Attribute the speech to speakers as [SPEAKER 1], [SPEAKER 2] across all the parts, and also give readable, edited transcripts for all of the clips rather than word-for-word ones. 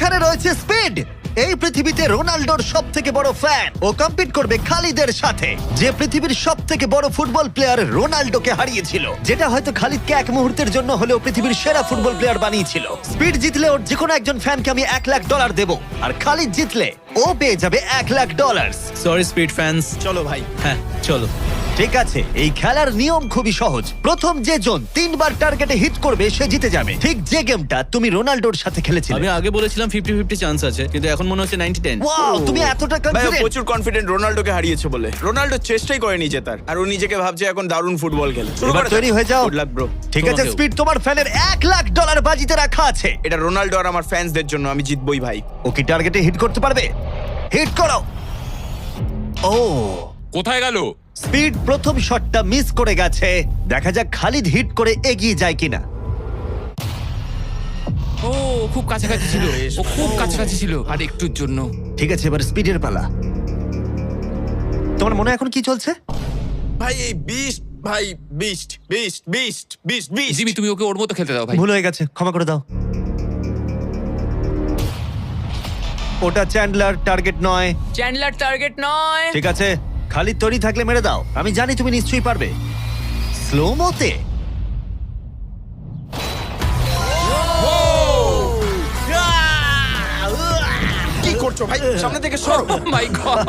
[SPEAKER 1] এখানে রয়েছে স্পিড, এই পৃথিবীতে রোনাল্ডোর সব থেকে বড় ফ্যান। ও কম্পিট করবে খালিদের সাথে, যে পৃথিবীর সব থেকে বড় ফুটবল প্লেয়ার রোনাল্ডোকে হারিয়েছিল, যেটা হয়তো খালিদকে এক মুহূর্তের জন্য হলেও পৃথিবীর সেরা ফুটবল প্লেয়ার বানিয়েছিল। স্পিড জিতলে ওর যে কোনো একজন ফ্যানকে আমি $1,00,000 দেবো, আর খালিদ জিতলে ও পেয়ে যাবে $1,00,000।
[SPEAKER 2] Sorry speed fans.
[SPEAKER 3] চলো ভাই।
[SPEAKER 2] হ্যাঁ চলো।
[SPEAKER 1] ঠিক আছে, এই খেলার নিয়ম খুবই সহজ। প্রথম যে জন 3 বার টার্গেটে হিট করবে সে জিতে যাবে, ঠিক যে গেমটা তুমি রোনাল্ডোর সাথে খেলেছিলে।
[SPEAKER 2] আমি আগে বলেছিলাম 50-50 চান্স আছে, কিন্তু এখন মনে হচ্ছে 90-10।
[SPEAKER 1] ওয়াও, তুমি এতটা
[SPEAKER 3] ভাই ও
[SPEAKER 1] কনফিডেন্ট।
[SPEAKER 3] প্রচুর কনফিডেন্ট রোনাল্ডোকে হারিয়েছে বলে। রোনাল্ডো চেষ্টাই করেনি জেতার, আর ও নিজেকে ভাবছে এখন দারুণ ফুটবল খেলে। শুরু
[SPEAKER 1] এবার
[SPEAKER 3] করা
[SPEAKER 1] তৈরি হয়ে যাও।
[SPEAKER 3] Good luck bro.
[SPEAKER 1] ঠিক আছে
[SPEAKER 2] তোমাকেও।
[SPEAKER 1] স্পিড, তোমার ফ্যানের $1,00,000 বাজিতে রাখা আছে।
[SPEAKER 3] এটা রোনাল্ডো আর আমার ফ্যান্সদের জন্য, আমি জিতবই ভাই।
[SPEAKER 1] ও কি টার্গেটে হিট করতে পারবে? হিট করো। ও,
[SPEAKER 4] কোথায় গেল?
[SPEAKER 1] স্পিড প্রথম শটটা মিস করে গেছে। দেখা যাক খালিদ হিট করে এগিয়ে যায় কিনা।
[SPEAKER 5] ও খুব কাছাকাছি ছিল, ও খুব কাছাকাছি ছিল আর একটুর জন্য।
[SPEAKER 1] ঠিক আছে, এবার স্পিডের পালা। তোমার মনে এখন কি চলছে?
[SPEAKER 3] ভাই এই বিস্ট, ভাই beast beast beast beast beast.
[SPEAKER 5] Jimmy তুমি ওকে ওর মতো খেলতে দাও ভাই।
[SPEAKER 1] ভুল হয়ে গেছে, ক্ষমা করে দাও। ওটা চ্যান্ডলার, টার্গেট নয়।
[SPEAKER 6] চ্যান্ডলার টার্গেট নয়।
[SPEAKER 1] ঠিক আছে, খালিদ তৈরি থাকলে মেরে দাও। আমি জানি তুমি নিশ্চয়ই পারবে। স্লো মোতে।
[SPEAKER 3] কি করছো ভাই? সামনে থেকে সরো।
[SPEAKER 5] ও মাই গড,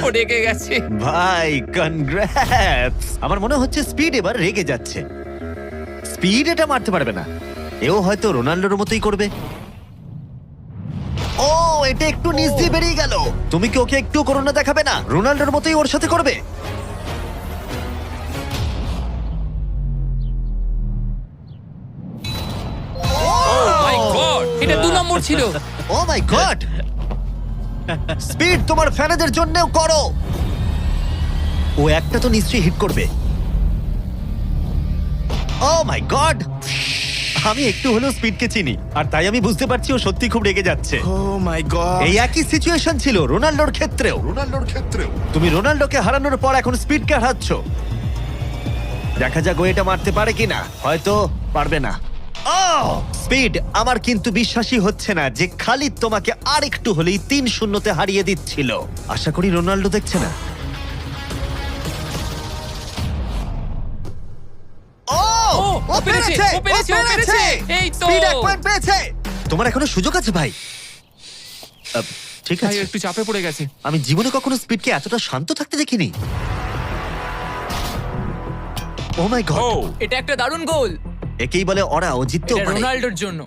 [SPEAKER 5] ও রেগে গেছে।
[SPEAKER 1] ভাই কনগ্রাটস। আমার মনে হচ্ছে স্পিড এবার রেগে যাচ্ছে। স্পিড এটা মারতে পারবে না, এও হয়তো রোনাল্ডোর মতোই করবে। ও, এটা একটু নিচ দিয়ে বেরিয়ে গেল। তুমি কি ওকে একটু করোনা দেখাবে না? রোনাল্ডোর মতোই ওর সাথে করবে।
[SPEAKER 5] মাই গড, এটা 2 নম্বর ছিল।
[SPEAKER 1] ও মাই গড। স্পিড তোমার ফ্যানেদের জন্যও করো। ও একটা তো নিশ্চয়ই হিট করবে। ও মাই গড, আমি একটু হলেও স্পিডকে চিনি, আর তাই আমি বুঝতে পারছি ও সত্যি খুব রেগে যাচ্ছে।
[SPEAKER 3] ও মাই গড।
[SPEAKER 1] এই একই সিচুয়েশন ছিল রোনাল্ডোর ক্ষেত্রেও। তুমি রোনাল্ডোকে হারানোর পর এখন স্পিডকে হারাচ্ছ। দেখা যাক ও এটা মারতে পারে কিনা। হয়তো পারবে না। স্পিড, আমার কিন্তু বিশ্বাসই হচ্ছে না যে খালিদ তোমাকে আর একটু হলেই 3-0-তে হারিয়ে দিচ্ছিল। আশা করি রোনাল্ডো দেখছে না।
[SPEAKER 5] ও পেরেছে, ও পেরেছে, ও পেরেছে। এই তো।
[SPEAKER 1] স্পিড 1 পয়েন্ট পেয়েছে। তোমার এখনো সুযোগ আছে ভাই। ঠিক
[SPEAKER 5] ভাই
[SPEAKER 1] আছে,
[SPEAKER 5] একটু চাপে পড়ে গেছে।
[SPEAKER 1] আমি জীবনে কখনো স্পিডকে এতটা শান্ত থাকতে দেখিনি। ও মাই গড,
[SPEAKER 4] ও
[SPEAKER 6] এটা একটা দারুণ গোল।
[SPEAKER 1] একেই বলে ওরা ও জিততেও
[SPEAKER 6] এটা
[SPEAKER 1] পারে।
[SPEAKER 6] রোনাল্ডোর জন্য।